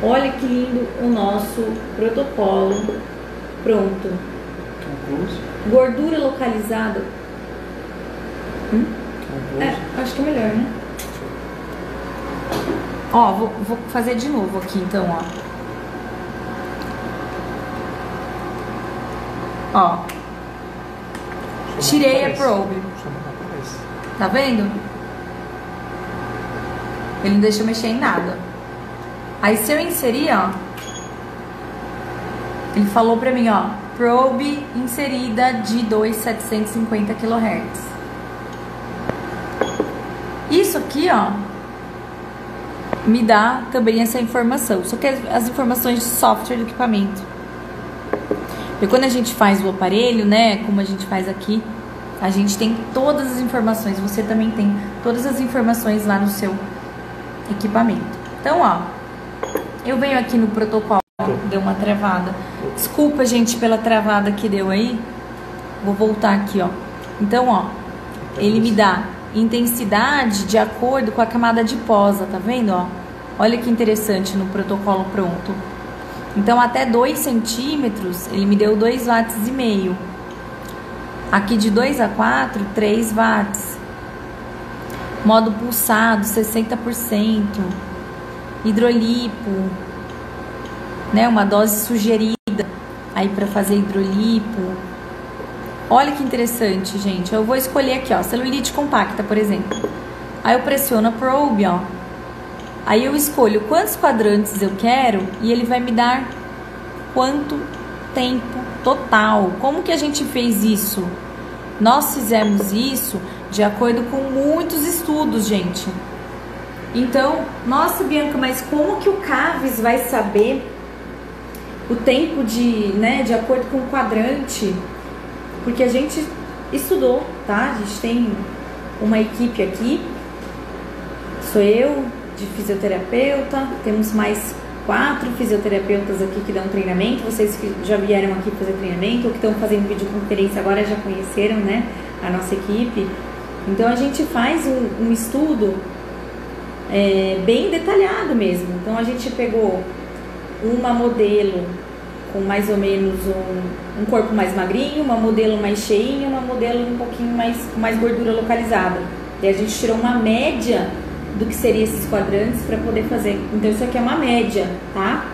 Olha que lindo o nosso protocolo. Pronto. Gordura localizada. Acho que é melhor, né? Ó, vou fazer de novo aqui, então, ó. Ó. Tirei a probe. Tá vendo? Ele não deixa eu mexer em nada. Aí se eu inserir, ó, ele falou pra mim, ó, probe inserida de 2.750 kHz. Isso aqui, ó, me dá também essa informação. Só que as informações de software do equipamento. E quando a gente faz o aparelho, né, como a gente faz aqui, a gente tem todas as informações. Você também tem todas as informações lá no seu equipamento. Então, ó, eu venho aqui no protocolo, deu uma travada. Desculpa, gente, pela travada que deu aí. Vou voltar aqui, ó. Então, ó, ele me dá intensidade de acordo com a camada adiposa, tá vendo, ó? Olha que interessante no protocolo pronto. Então, até 2 centímetros, ele me deu 2,5 watts. Aqui de 2 a 4, 3 watts. modo pulsado 60%, hidrolipo, né? Uma dose sugerida aí para fazer hidrolipo. Olha que interessante, gente. Eu vou escolher aqui, ó, celulite compacta, por exemplo. Aí eu pressiono a probe, ó. Aí eu escolho quantos quadrantes eu quero e ele vai me dar quanto tempo total. Como que a gente fez isso? Nós fizemos isso de acordo com muitos estudos, gente. Então, nossa, Bianca, mas como que o CAVES vai saber o tempo de acordo com o quadrante? Porque a gente estudou, tá? A gente tem uma equipe aqui, sou eu, de fisioterapeuta, temos mais 4 fisioterapeutas aqui que dão treinamento, vocês que já vieram aqui fazer treinamento ou que estão fazendo videoconferência agora já conheceram, né, a nossa equipe. Então a gente faz um estudo bem detalhado mesmo. Então a gente pegou uma modelo com mais ou menos um corpo mais magrinho, uma modelo mais cheinha, uma modelo um pouquinho com mais gordura localizada. E a gente tirou uma média do que seriam esses quadrantes para poder fazer. Então isso aqui é uma média, tá?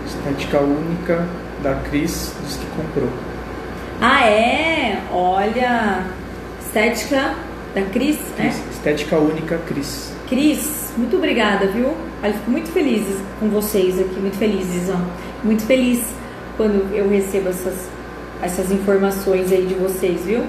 Estética única da Cris, diz que comprou. Ah, é? Olha, estética da Cris, né? Estética única Cris. Cris, muito obrigada, viu? Eu fico muito feliz com vocês aqui, muito felizes, ó. Muito feliz quando eu recebo essas informações aí de vocês, viu?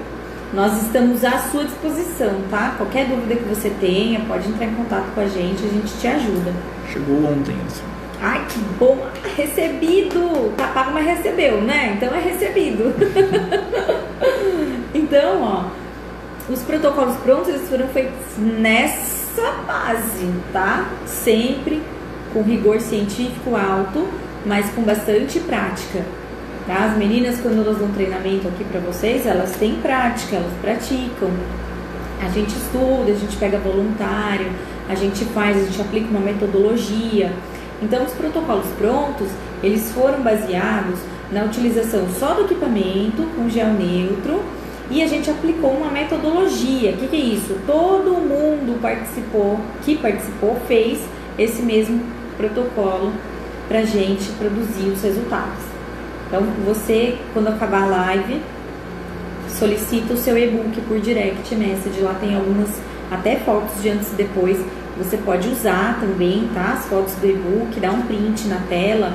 Nós estamos à sua disposição, tá? Qualquer dúvida que você tenha, pode entrar em contato com a gente te ajuda. Chegou ontem, assim. Ai, que bom! Recebido! Tá pago, mas recebeu, né? Então é recebido. Então, ó, os protocolos prontos, eles foram feitos nessa base, tá? Sempre com rigor científico alto, mas com bastante prática. Tá? As meninas, quando elas dão treinamento aqui pra vocês, elas têm prática, elas praticam. A gente estuda, a gente pega voluntário, a gente aplica uma metodologia. Então, os protocolos prontos, eles foram baseados na utilização só do equipamento, com gel neutro, e a gente aplicou uma metodologia. O que é isso? Todo mundo que participou, fez esse mesmo protocolo pra gente produzir os resultados. Então, você, quando acabar a live, solicita o seu e-book por direct message. Lá tem algumas, até fotos de antes e depois. Você pode usar também, tá? As fotos do e-book, dá um print na tela.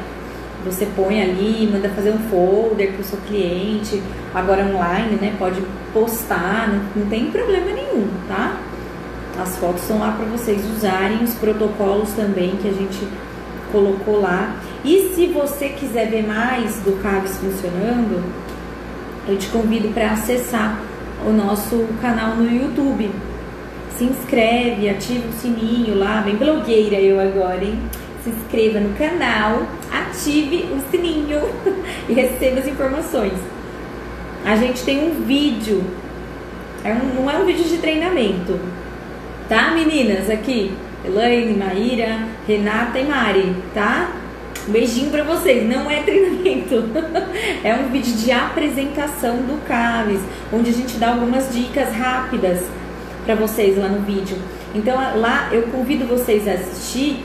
Você põe ali, manda fazer um folder para o seu cliente. Agora online, né? Pode postar, não tem problema nenhum, tá? As fotos estão lá para vocês usarem. Os protocolos também que a gente colocou lá. E se você quiser ver mais do CAVES funcionando, eu te convido para acessar o nosso canal no YouTube. Se inscreve, ativa o sininho lá, bem blogueira eu agora, hein? Se inscreva no canal, ative o sininho e receba as informações. A gente tem um vídeo, não é um vídeo de treinamento, tá, meninas? Aqui, Elaine, Maíra, Renata e Mari, tá? Um beijinho pra vocês, não é treinamento, é um vídeo de apresentação do CAVES, onde a gente dá algumas dicas rápidas pra vocês lá no vídeo. Então lá eu convido vocês a assistir,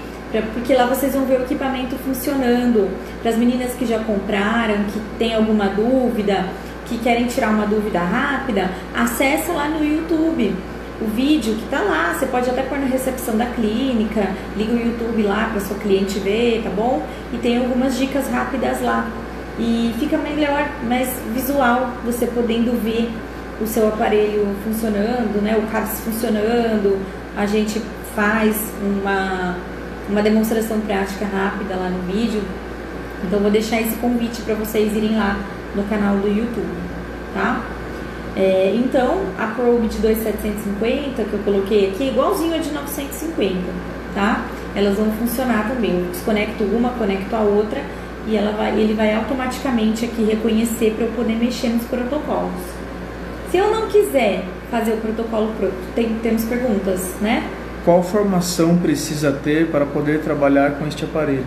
porque lá vocês vão ver o equipamento funcionando. Para as meninas que já compraram, que tem alguma dúvida, que querem tirar uma dúvida rápida, acessa lá no YouTube o vídeo que tá lá. Você pode até pôr na recepção da clínica, liga o YouTube lá para sua cliente ver, tá bom? E tem algumas dicas rápidas lá. E fica melhor, mais visual, você podendo ver o seu aparelho funcionando, né? O CAVES funcionando. A gente faz uma demonstração prática rápida lá no vídeo. Então vou deixar esse convite para vocês irem lá no canal do YouTube, tá? Então a probe de 2.750 que eu coloquei aqui, igualzinho a de 950, tá? Elas vão funcionar também. Eu desconecto uma, conecto a outra e ele vai automaticamente aqui reconhecer para eu poder mexer nos protocolos. Se eu não quiser fazer o protocolo pronto, temos perguntas, né? Qual formação precisa ter para poder trabalhar com este aparelho?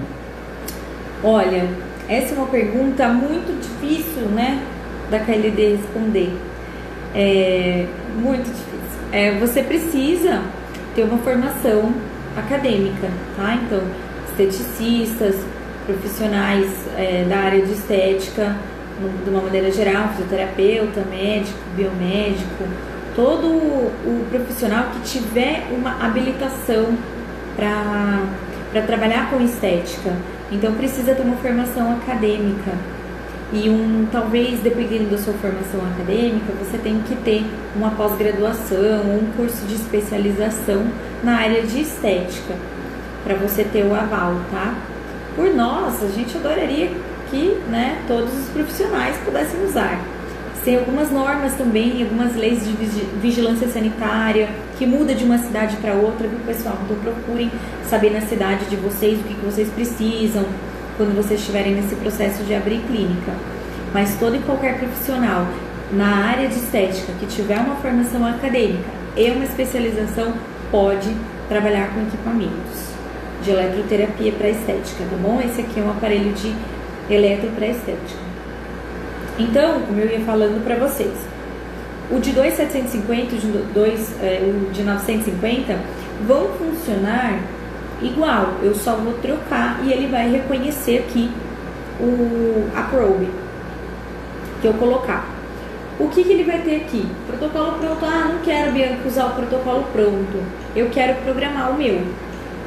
Olha, essa é uma pergunta muito difícil, né, da KLD responder. Muito difícil. você precisa ter uma formação acadêmica, tá? Então, esteticistas, profissionais da área de estética, de uma maneira geral, fisioterapeuta, médico, biomédico, todo o profissional que tiver uma habilitação para trabalhar com estética. Então, precisa ter uma formação acadêmica. E talvez, dependendo da sua formação acadêmica, você tem que ter uma pós-graduação ou um curso de especialização na área de estética, para você ter o aval, tá? Por nós, a gente adoraria que, né, todos os profissionais pudessem usar. Tem algumas normas também, algumas leis de vigilância sanitária, que muda de uma cidade para outra, viu, pessoal? Então procurem saber na cidade de vocês o que vocês precisam, quando vocês estiverem nesse processo de abrir clínica. Mas todo e qualquer profissional na área de estética que tiver uma formação acadêmica e uma especialização pode trabalhar com equipamentos de eletroterapia para estética, tá bom? Esse aqui é um aparelho de eletro para estética. Então, como eu ia falando para vocês, o de 2.750 e o de 950 vão funcionar igual, eu só vou trocar e ele vai reconhecer aqui a probe que eu colocar. O que ele vai ter aqui? Protocolo pronto. Não quero, Bianca, usar o protocolo pronto, eu quero programar o meu.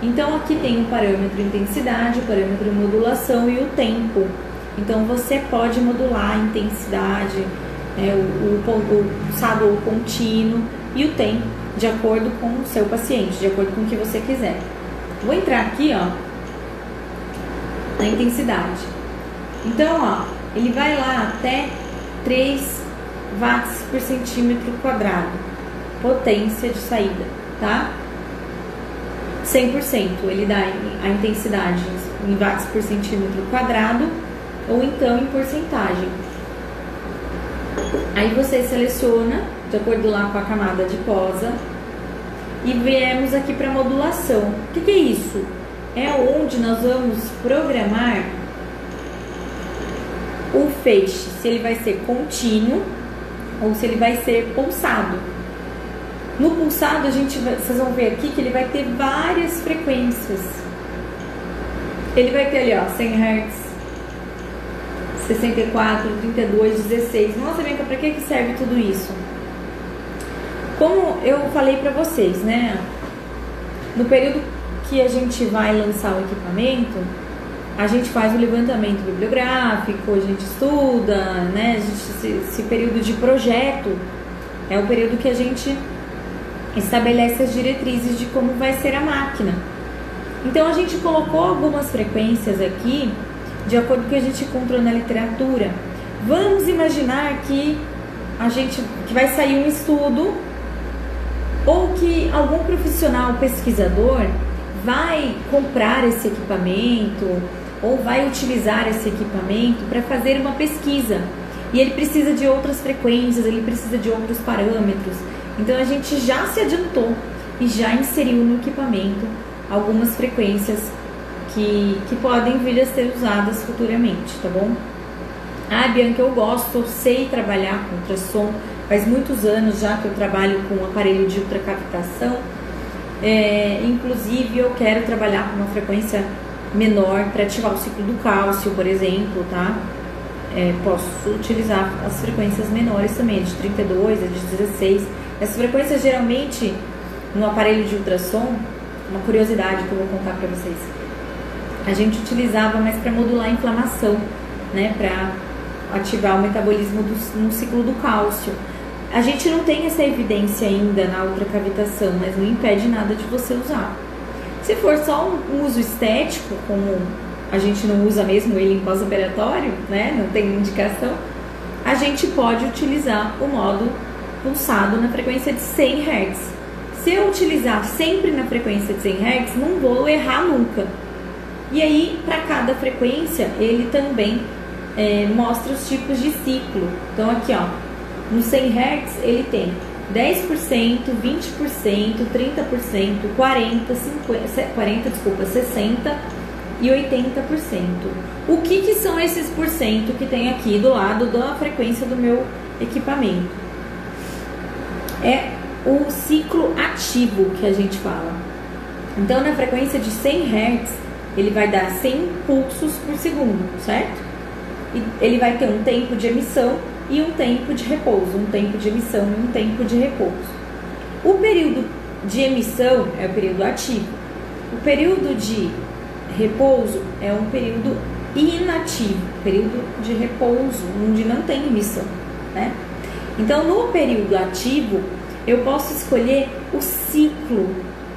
Então aqui tem o parâmetro intensidade, o parâmetro modulação e o tempo. Então você pode modular a intensidade, o pulsado ou contínuo e o tempo de acordo com o seu paciente, de acordo com o que você quiser. Vou entrar aqui, ó, na intensidade. Então, ó, ele vai lá até 3 watts por centímetro quadrado, potência de saída, tá? 100%, ele dá a intensidade em watts por centímetro quadrado ou então em porcentagem. Aí você seleciona de acordo lá com a camada de posa e viemos aqui para modulação. O que é isso? É onde nós vamos programar o feixe, se ele vai ser contínuo ou se ele vai ser pulsado. No pulsado, vocês vão ver aqui que ele vai ter várias frequências. Ele vai ter ali, ó, 100 Hz, 64, 32, 16. Nossa, Bianca, para que serve tudo isso? Como eu falei para vocês, né? No período que a gente vai lançar o equipamento, a gente faz o levantamento bibliográfico, a gente estuda, né? Esse período de projeto é o período que a gente estabelece as diretrizes de como vai ser a máquina. Então a gente colocou algumas frequências aqui de acordo com o que a gente encontrou na literatura. Vamos imaginar que vai sair um estudo ou que algum profissional pesquisador vai comprar esse equipamento ou vai utilizar esse equipamento para fazer uma pesquisa. E ele precisa de outras frequências, ele precisa de outros parâmetros. Então a gente já se adiantou e já inseriu no equipamento algumas frequências que podem vir a ser usadas futuramente, tá bom? Bianca, eu gosto, eu sei trabalhar com ultrassom, faz muitos anos já que eu trabalho com aparelho de ultracavitação, inclusive eu quero trabalhar com uma frequência menor para ativar o ciclo do cálcio, por exemplo, tá? Posso utilizar as frequências menores também, de 32, a de 16. Essas frequências geralmente no aparelho de ultrassom, uma curiosidade que eu vou contar para vocês, a gente utilizava mais para modular a inflamação, né, para ativar o metabolismo no ciclo do cálcio. A gente não tem essa evidência ainda na ultracavitação, mas não impede nada de você usar. Se for só um uso estético, como a gente não usa mesmo ele em pós-operatório, né, não tem indicação, a gente pode utilizar o modo pulsado na frequência de 100 Hz. Se eu utilizar sempre na frequência de 100 Hz, não vou errar nunca. E aí, para cada frequência, ele também mostra os tipos de ciclo. Então aqui, ó, no 100 Hz ele tem 10%, 20%, 30%, 60% e 80%. O que são esses porcento que tem aqui do lado da frequência do meu equipamento? É o ciclo ativo que a gente fala. Então, na frequência de 100 Hz, ele vai dar 100 pulsos por segundo, certo? E ele vai ter um tempo de emissão e um tempo de repouso, um tempo de emissão e um tempo de repouso. O período de emissão é o período ativo. O período de repouso é um período inativo, período de repouso, onde não tem emissão, né? Então, no período ativo, eu posso escolher o ciclo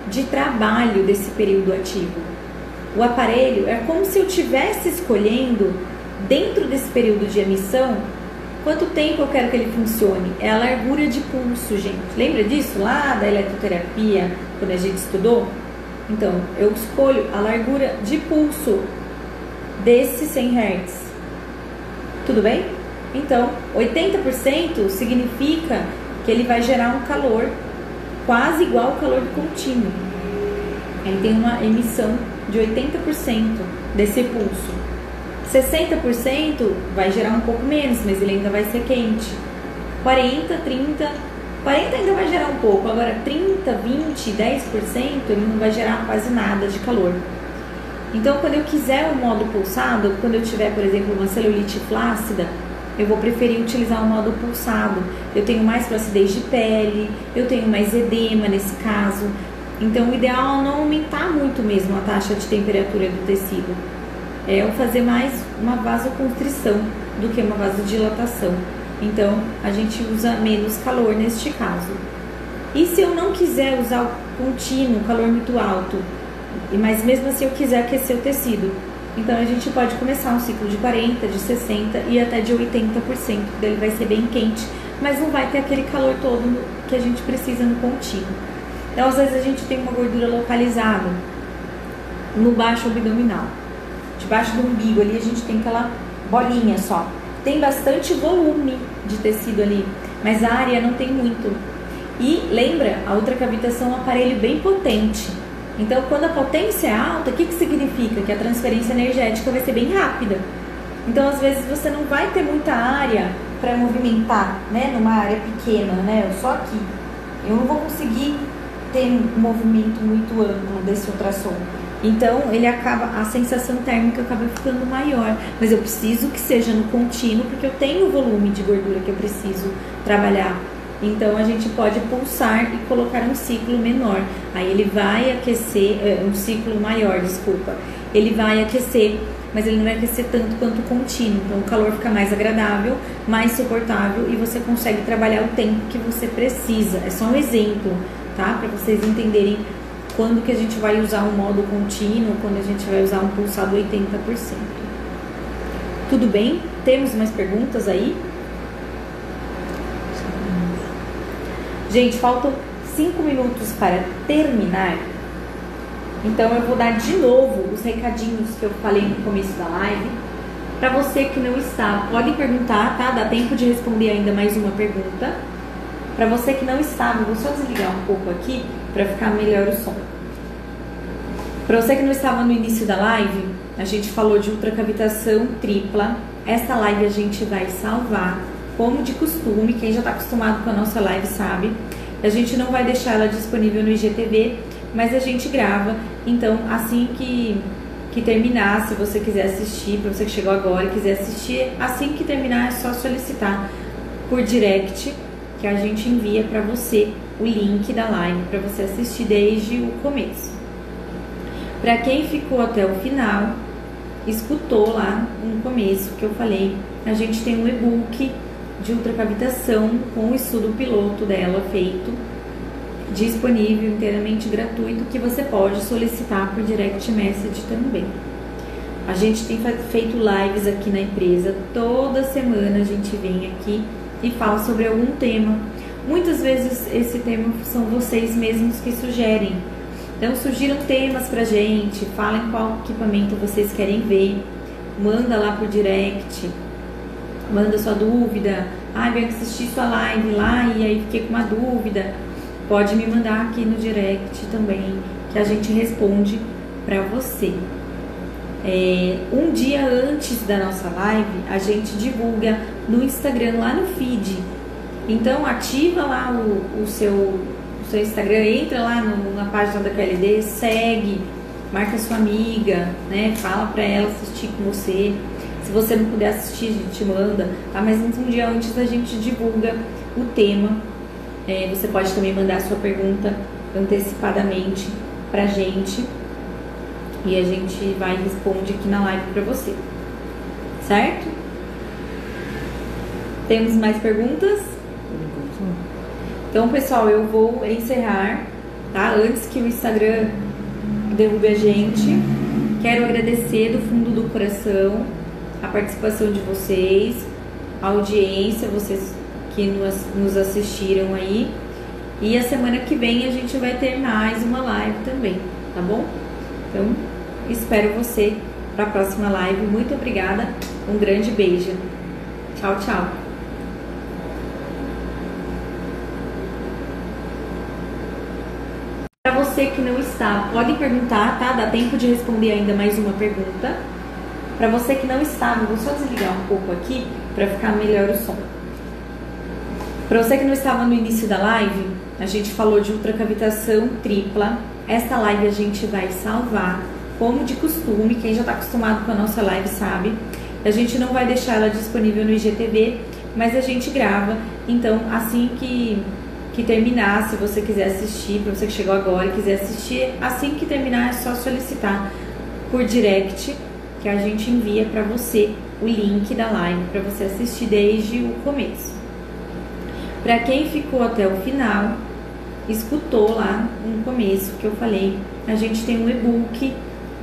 de trabalho desse período ativo. O aparelho é como se eu estivesse escolhendo, dentro desse período de emissão, quanto tempo eu quero que ele funcione. É a largura de pulso, gente. Lembra disso lá da eletroterapia, quando a gente estudou? Então, eu escolho a largura de pulso desse 100 Hz. Tudo bem? Então, 80% significa que ele vai gerar um calor quase igual ao calor do contínuo. Ele tem uma emissão de 80% desse pulso. 60% vai gerar um pouco menos, mas ele ainda vai ser quente. 40, 30, 40 ainda vai gerar um pouco. Agora 30, 20, 10% ele não vai gerar quase nada de calor. Então, quando eu quiser o modo pulsado, quando eu tiver, por exemplo, uma celulite flácida, eu vou preferir utilizar o modo pulsado. Eu tenho mais flacidez de pele, eu tenho mais edema nesse caso. Então, o ideal é não aumentar muito mesmo a taxa de temperatura do tecido. É eu fazer mais uma vasoconstrição do que uma vasodilatação. Então, a gente usa menos calor neste caso. E se eu não quiser usar o contínuo, calor muito alto, mas mesmo assim eu quiser aquecer o tecido, então a gente pode começar um ciclo de 40, de 60 e até de 80%, que ele vai ser bem quente, mas não vai ter aquele calor todo que a gente precisa no contínuo. Então, às vezes a gente tem uma gordura localizada no baixo abdominal. Debaixo do umbigo ali a gente tem aquela bolinha só. Tem bastante volume de tecido ali, mas a área não tem muito. E lembra, a ultracavitação é um aparelho bem potente. Então, quando a potência é alta, o que significa? Que a transferência energética vai ser bem rápida. Então, às vezes, você não vai ter muita área para movimentar, né? Numa área pequena, né? Só aqui. Eu não vou conseguir ter um movimento muito amplo desse ultrassom. Então, a sensação térmica acaba ficando maior. Mas eu preciso que seja no contínuo, porque eu tenho o volume de gordura que eu preciso trabalhar. Então, a gente pode pulsar e colocar um ciclo menor. Aí ele vai aquecer, um ciclo maior, desculpa. Ele vai aquecer, mas ele não vai aquecer tanto quanto o contínuo. Então, o calor fica mais agradável, mais suportável e você consegue trabalhar o tempo que você precisa. É só um exemplo, tá? Para vocês entenderem quando que a gente vai usar um modo contínuo, quando a gente vai usar um pulsado 80%. Tudo bem? Temos mais perguntas aí? Gente, faltam 5 minutos para terminar. Então eu vou dar de novo os recadinhos que eu falei no começo da live. Para você que não está, pode perguntar, tá? Dá tempo de responder ainda mais uma pergunta. Para você que não estava, vou só desligar um pouco aqui para ficar melhor o som. Para você que não estava no início da live, a gente falou de ultracavitação tripla. Essa live a gente vai salvar, como de costume. Quem já está acostumado com a nossa live sabe. A gente não vai deixar ela disponível no IGTV, mas a gente grava. Então, assim que terminar, se você quiser assistir, para você que chegou agora e quiser assistir, assim que terminar é só solicitar por direct, que a gente envia para você o link da live para você assistir desde o começo. Para quem ficou até o final, escutou lá no começo que eu falei, a gente tem um e-book de ultracavitação com o estudo piloto dela feito, disponível, inteiramente gratuito, que você pode solicitar por direct message também. A gente tem feito lives aqui na empresa, toda semana a gente vem aqui e fala sobre algum tema. Muitas vezes esse tema são vocês mesmos que sugerem. Então sugiram temas pra gente, falem qual equipamento vocês querem ver, manda lá por direct, manda sua dúvida. Bem, assisti sua live lá e aí fiquei com uma dúvida. Pode me mandar aqui no direct também, que a gente responde pra você. Um dia antes da nossa live, a gente divulga no Instagram, lá no feed. Então ativa lá o seu seu Instagram, entra lá na página da QLD, segue, marca sua amiga, né? Fala pra ela assistir com você. Se você não puder assistir, a gente manda, tá? Mas um dia antes a gente divulga o tema. Você pode também mandar a sua pergunta antecipadamente pra gente e a gente vai e responde aqui na live pra você, certo? Temos mais perguntas? Então, pessoal, eu vou encerrar, tá? Antes que o Instagram derrube a gente, quero agradecer do fundo do coração a participação de vocês, a audiência, vocês que nos assistiram aí. E a semana que vem a gente vai ter mais uma live também, tá bom? Então, espero você para a próxima live. Muito obrigada, um grande beijo. Tchau, tchau. Para você que não está, podem perguntar, tá? Dá tempo de responder ainda mais uma pergunta. Para você que não estava, vou só desligar um pouco aqui para ficar melhor o som. Para você que não estava no início da live, a gente falou de ultracavitação tripla. Esta live a gente vai salvar, como de costume, quem já está acostumado com a nossa live sabe. A gente não vai deixar ela disponível no IGTV, mas a gente grava. Então, assim que terminar, se você quiser assistir, para você que chegou agora e quiser assistir, assim que terminar é só solicitar por direct, que a gente envia para você o link da live, para você assistir desde o começo. Para quem ficou até o final, escutou lá no começo que eu falei, a gente tem um e-book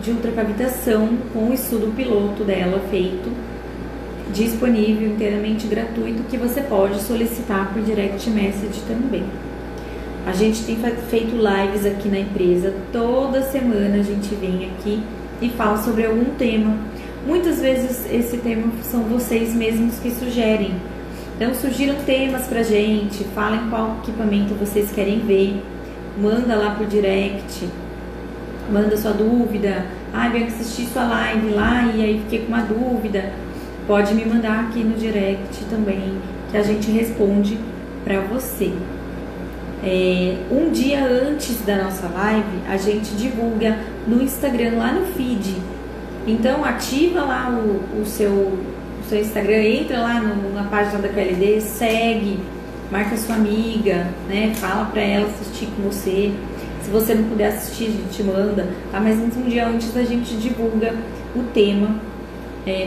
de ultracavitação com o estudo piloto dela feito, disponível, inteiramente gratuito, que você pode solicitar por direct message também. A gente tem feito lives aqui na empresa, toda semana a gente vem aqui e fala sobre algum tema. Muitas vezes esse tema são vocês mesmos que sugerem. Então surgiram temas pra gente, falem qual equipamento vocês querem ver, manda lá por direct, manda sua dúvida. Venho assistir sua live lá e aí fiquei com uma dúvida. Pode me mandar aqui no direct também, que a gente responde pra você. Um dia antes da nossa live, a gente divulga no Instagram, lá no feed. Então ativa lá o seu Instagram, entra lá na página da QLD, segue, marca sua amiga, né? Fala pra ela assistir com você. Se você não puder assistir, a gente manda, tá? Mas um dia antes a gente divulga o tema.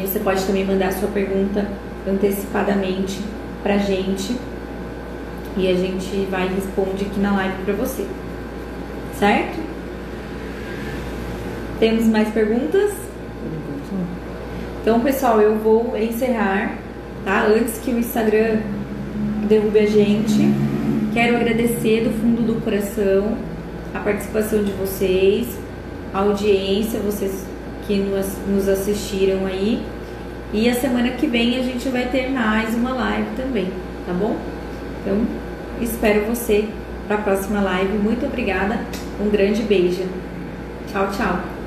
Você pode também mandar a sua pergunta antecipadamente pra gente e a gente vai e responde aqui na live pra você, certo? Temos mais perguntas? Então, pessoal, eu vou encerrar, tá? Antes que o Instagram derrube a gente, quero agradecer do fundo do coração a participação de vocês, a audiência, vocês que nos assistiram aí. E a semana que vem a gente vai ter mais uma live também, tá bom? Então, espero você para a próxima live. Muito obrigada, um grande beijo. Tchau, tchau.